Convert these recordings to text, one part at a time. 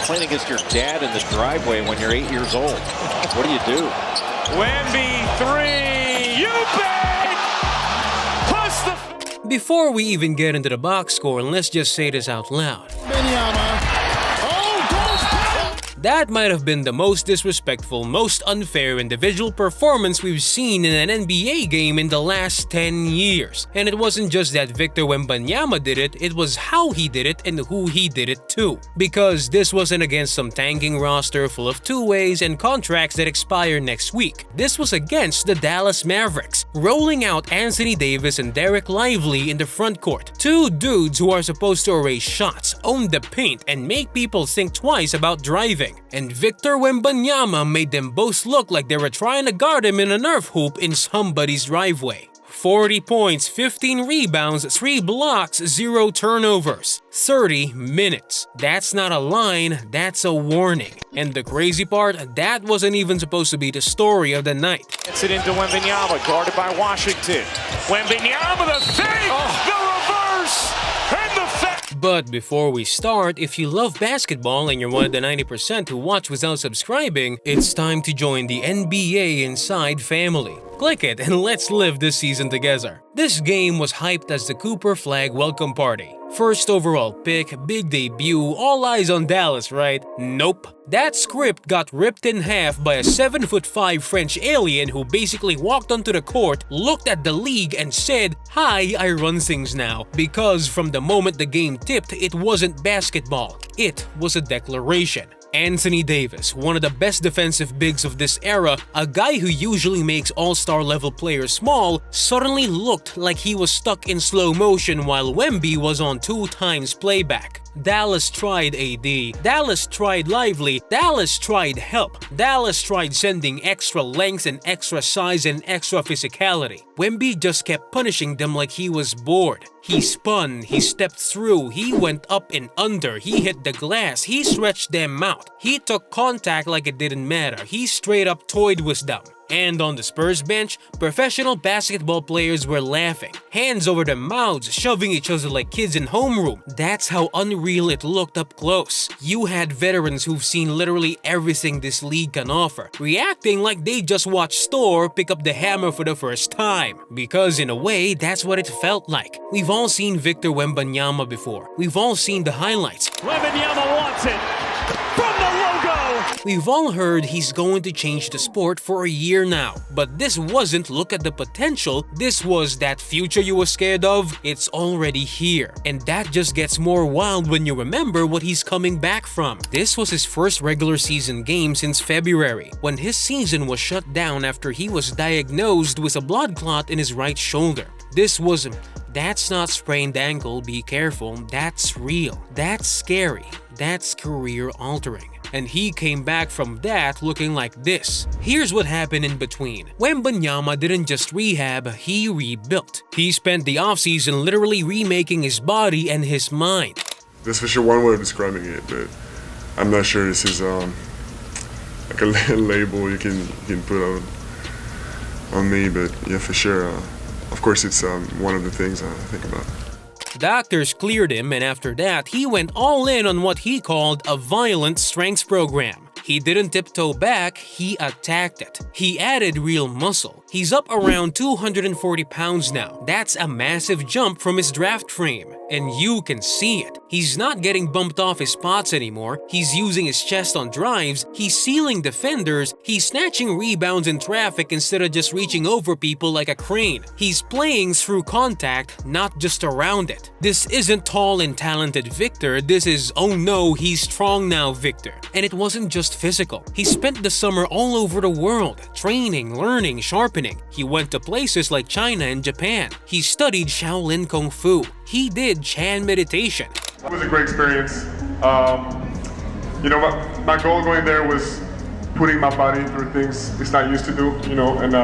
playing against your dad in the driveway when you're 8 years old. What do you do? Wemby, three, you bet! Plus the... Before we even get into the box score, let's just say this out loud. That might have been the most disrespectful, most unfair individual performance we've seen in an NBA game in the last 10 years. And it wasn't just that Victor Wembanyama did it, it was how he did it and who he did it to. Because this wasn't against some tanking roster full of two-ways and contracts that expire next week. This was against the Dallas Mavericks, rolling out Anthony Davis and Dereck Lively in the front court. Two dudes who are supposed to erase shots, own the paint, and make people think twice about driving. And Victor Wembanyama made them both look like they were trying to guard him in a Nerf hoop in somebody's driveway. 40 points, 15 rebounds, 3 blocks, 0 turnovers. 30 minutes. That's not a line, that's a warning. And the crazy part, that wasn't even supposed to be the story of the night. Gets it into Wembanyama, guarded by Washington. Wembanyama, the fake, the reverse, and the fake. But before we start, if you love basketball and you're one of the 90% who watch without subscribing, it's time to join the NBA Inside family. Click it and let's live this season together. This game was hyped as the Cooper Flag welcome party. First overall pick, big debut, all eyes on Dallas, right? Nope. That script got ripped in half by a 7'5" French alien who basically walked onto the court, looked at the league and said, "Hi, I run things now." Because from the moment the game tipped, it wasn't basketball. It was a declaration. Anthony Davis, one of the best defensive bigs of this era, a guy who usually makes all-star level players small, suddenly looked like he was stuck in slow motion while Wemby was on 2 times playback. Dallas tried AD, Dallas tried Lively, Dallas tried help, Dallas tried sending extra length and extra size and extra physicality. Wemby just kept punishing them like he was bored. He spun, he stepped through, he went up and under, he hit the glass, he stretched them out. He took contact like it didn't matter, he straight up toyed with them. And on the Spurs bench, professional basketball players were laughing, hands over their mouths, shoving each other like kids in homeroom. That's how unreal it looked up close. You had veterans who've seen literally everything this league can offer, reacting like they just watched Thor pick up the hammer for the first time. Because in a way, that's what it felt like. We've all seen Victor Wembanyama before. We've all seen the highlights. Wembanyama wants it from the logo. We've all heard he's going to change the sport for a year now. But this wasn't look at the potential, this was that future you were scared of, it's already here. And that just gets more wild when you remember what he's coming back from. This was his first regular season game since February, when his season was shut down after he was diagnosed with a blood clot in his right shoulder. That's not sprained ankle, be careful, that's real, that's scary, that's career altering. And he came back from that looking like this. Here's what happened in between. Wembanyama didn't just rehab, he rebuilt. He spent the offseason literally remaking his body and his mind. That's for sure one way of describing it, but I'm not sure this is like a label you can put on me, but yeah, for sure. Of course, it's one of the things I think about. Doctors cleared him, and after that, he went all in on what he called a violent strength program. He didn't tiptoe back, he attacked it. He added real muscle. He's up around 240 pounds now. That's a massive jump from his draft frame. And you can see it. He's not getting bumped off his spots anymore. He's using his chest on drives. He's sealing defenders. He's snatching rebounds in traffic instead of just reaching over people like a crane. He's playing through contact, not just around it. This isn't tall and talented Victor. This is, oh no, he's strong now Victor. And it wasn't just physical. He spent the summer all over the world, training, learning, sharpening. He went to places like China and Japan. He studied Shaolin Kung Fu. He did Chan meditation. It was a great experience. My goal going there was putting my body through things it's not used to do, and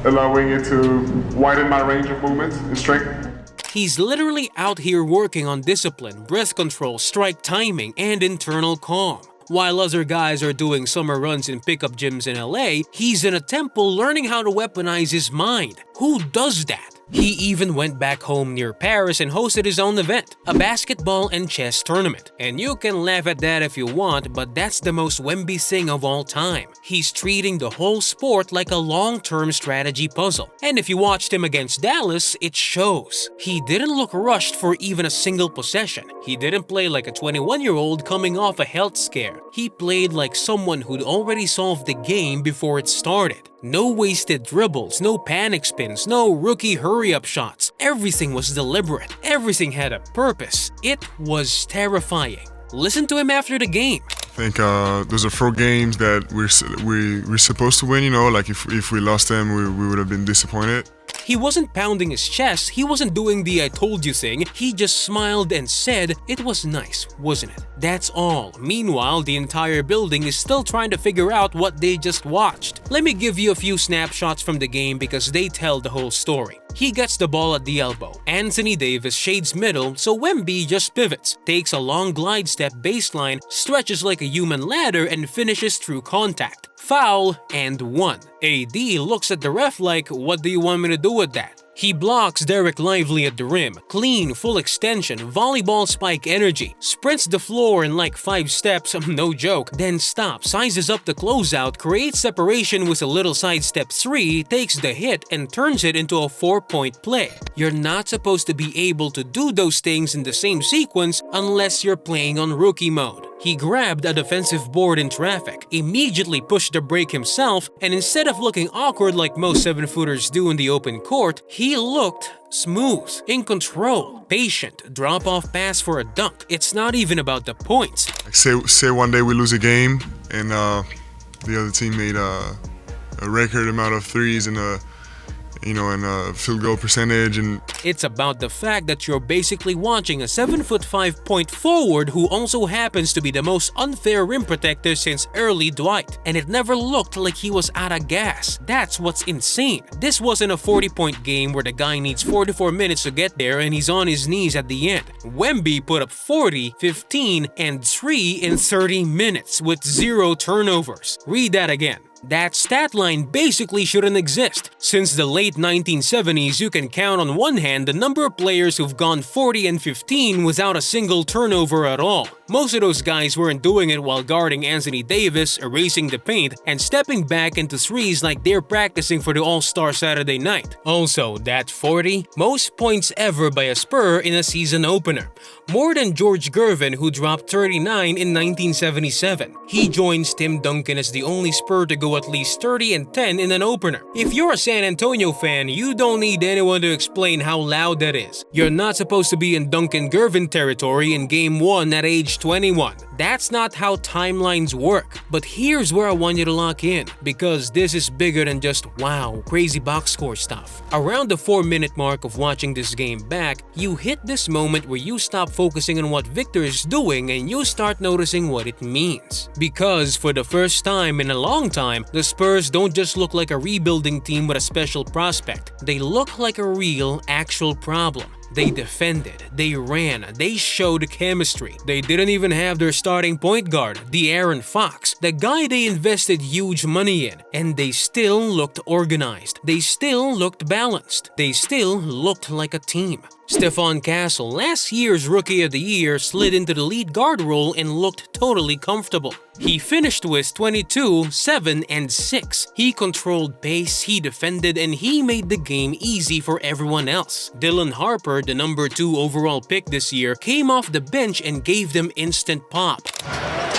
allowing it to widen my range of movement and strength. He's literally out here working on discipline, breath control, strike timing, and internal calm. While other guys are doing summer runs in pickup gyms in LA, he's in a temple learning how to weaponize his mind. Who does that? He even went back home near Paris and hosted his own event, a basketball and chess tournament. And you can laugh at that if you want, but that's the most Wemby thing of all time. He's treating the whole sport like a long-term strategy puzzle. And if you watched him against Dallas, it shows. He didn't look rushed for even a single possession. He didn't play like a 21-year-old coming off a health scare. He played like someone who'd already solved the game before it started. No wasted dribbles, no panic spins, no rookie hurry-up shots. Everything was deliberate. Everything had a purpose. It was terrifying. Listen to him after the game. I think those are 4 games that we're supposed to win. You know, like if we lost them, we would have been disappointed. He wasn't pounding his chest, he wasn't doing the I told you thing, he just smiled and said, "It was nice, wasn't it?" That's all. Meanwhile, the entire building is still trying to figure out what they just watched. Let me give you a few snapshots from the game because they tell the whole story. He gets the ball at the elbow. Anthony Davis shades middle, so Wemby just pivots, takes a long glide step baseline, stretches like a human ladder, and finishes through contact. Foul and 1. AD looks at the ref like, "What do you want me to do with that?" He blocks Dereck Lively at the rim, clean, full extension, volleyball spike energy, sprints the floor in like 5 steps, no joke, then stops, sizes up the closeout, creates separation with a little sidestep 3, takes the hit and turns it into a 4-point play. You're not supposed to be able to do those things in the same sequence unless you're playing on rookie mode. He grabbed a defensive board in traffic, immediately pushed the break himself, and instead of looking awkward like most 7-footers do in the open court, he looked smooth, in control, patient, drop-off pass for a dunk. It's not even about the points. Like say one day we lose a game and the other team made a record amount of threes and a field goal percentage, and it's about the fact that you're basically watching a 7'5" point forward who also happens to be the most unfair rim protector since early Dwight, and it never looked like he was out of gas. That's what's insane. This wasn't a 40-point game where the guy needs 44 minutes to get there and he's on his knees at the end. Wemby put up 40, 15, and 3 in 30 minutes with 0 turnovers. Read that again. That stat line basically shouldn't exist. Since the late 1970s, you can count on one hand the number of players who've gone 40 and 15 without a single turnover at all. Most of those guys weren't doing it while guarding Anthony Davis, erasing the paint, and stepping back into threes like they're practicing for the All-Star Saturday night. Also, that 40, most points ever by a Spur in a season opener. More than George Gervin, who dropped 39 in 1977. He joins Tim Duncan as the only Spur to go at least 30 and 10 in an opener. If you're a San Antonio fan, you don't need anyone to explain how loud that is. You're not supposed to be in Duncan Gervin territory in Game 1 at age 21. That's not how timelines work. But here's where I want you to lock in, because this is bigger than just wow, crazy box score stuff. Around the 4-minute mark of watching this game back, you hit this moment where you stop focusing on what Victor is doing and you start noticing what it means. Because for the first time in a long time, the Spurs don't just look like a rebuilding team with a special prospect. They look like a real, actual problem. They defended, they ran, they showed chemistry. They didn't even have their starting point guard, De'Aaron Fox, the guy they invested huge money in, and they still looked organized. They still looked balanced. They still looked like a team. Stephon Castle, last year's Rookie of the Year, slid into the lead guard role and looked totally comfortable. He finished with 22, 7, and 6. He controlled pace, he defended, and he made the game easy for everyone else. Dylan Harper, the number 2 overall pick this year, came off the bench and gave them instant pop.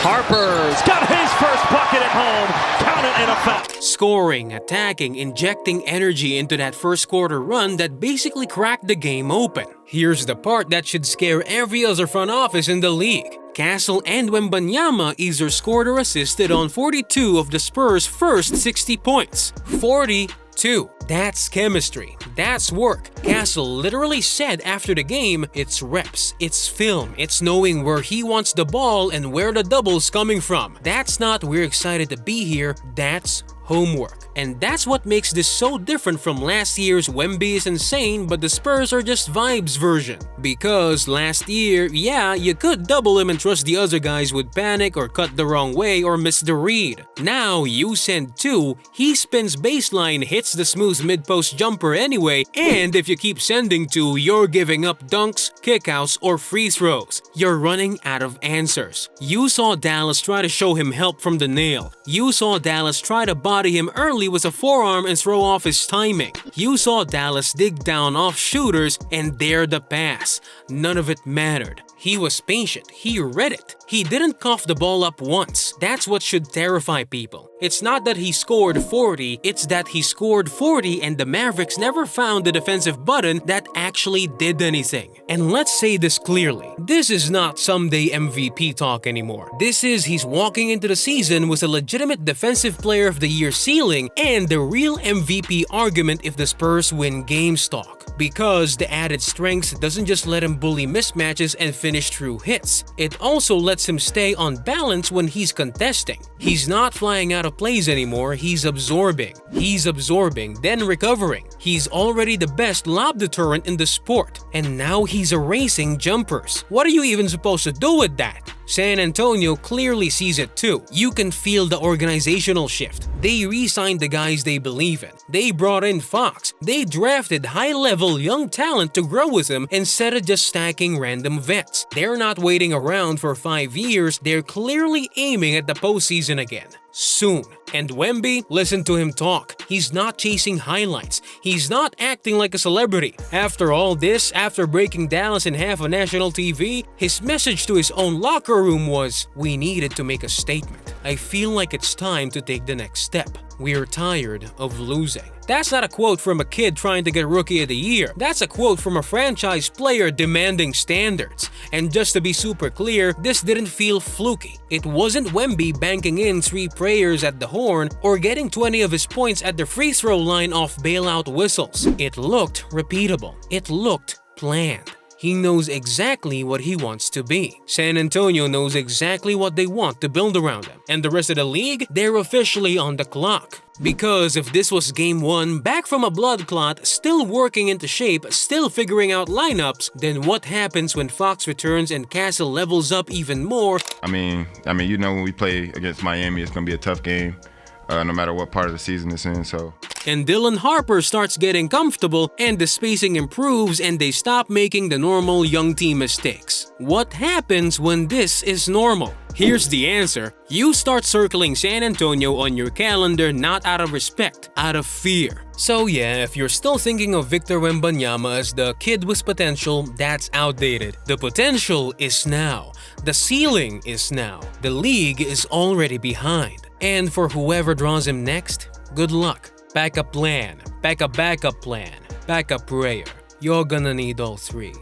Harper's got his first bucket at home. Count it in a foul. Scoring, attacking, injecting energy into that first quarter run that basically cracked the game open. Here's the part that should scare every other front office in the league. Castle and Wembanyama either scored or assisted on 42 of the Spurs' first 60 points. 42. That's chemistry. That's work. Castle literally said after the game, it's reps, it's film, it's knowing where he wants the ball and where the double's coming from. That's not we're excited to be here, that's homework. And that's what makes this so different from last year's Wemby is insane but the Spurs are just vibes version. Because last year, yeah, you could double him and trust the other guys would panic or cut the wrong way or miss the read. Now, you send 2, he spins baseline, hits the smooth mid-post jumper anyway, and if you keep sending 2, you're giving up dunks, kickouts, or free throws. You're running out of answers. You saw Dallas try to show him help from the nail. You saw Dallas try to body him early with a forearm and throw off his timing. You saw Dallas dig down off shooters and dare the pass. None of it mattered. He was patient. He read it. He didn't cough the ball up once. That's what should terrify people. It's not that he scored 40, it's that he scored 40 and the Mavericks never found the defensive button that actually did anything. And let's say this clearly. This is not someday MVP talk anymore. This is he's walking into the season with a legitimate Defensive Player of the Year ceiling and the real MVP argument if the Spurs win games talk. Because the added strength doesn't just let him bully mismatches and finish through hits. It also lets him stay on balance when he's contesting. He's not flying out of plays anymore, he's absorbing. He's absorbing, then recovering. He's already the best lob deterrent in the sport. And now he's erasing jumpers. What are you even supposed to do with that? San Antonio clearly sees it too. You can feel the organizational shift. They re-signed the guys they believe in. They brought in Fox. They drafted high-level young talent to grow with him instead of just stacking random vets. They're not waiting around for 5 years. They're clearly aiming at the postseason again. Soon. And Wemby, listen to him talk. He's not chasing highlights. He's not acting like a celebrity. After all this, after breaking Dallas in half of national TV, his message to his own locker room was, "We needed to make a statement. I feel like it's time to take the next step. We're tired of losing." That's not a quote from a kid trying to get Rookie of the Year. That's a quote from a franchise player demanding standards. And just to be super clear, this didn't feel fluky. It wasn't Wemby banking in 3 prayers at the horn or getting 20 of his points at the free throw line off bailout whistles. It looked repeatable. It looked planned. He knows exactly what he wants to be. San Antonio knows exactly what they want to build around him. And the rest of the league, they're officially on the clock. Because if this was game 1, back from a blood clot, still working into shape, still figuring out lineups, then what happens when Fox returns and Castle levels up even more? I mean, you know, when we play against Miami, it's going to be a tough game, no matter what part of the season it's in, so. And Dylan Harper starts getting comfortable and the spacing improves and they stop making the normal young team mistakes. What happens when this is normal? Here's the answer. You start circling San Antonio on your calendar not out of respect, out of fear. So yeah, if you're still thinking of Victor Wembanyama as the kid with potential, that's outdated. The potential is now. The ceiling is now. The league is already behind. And for whoever draws him next, good luck. Backup plan, backup plan, backup prayer. You're gonna need all 3.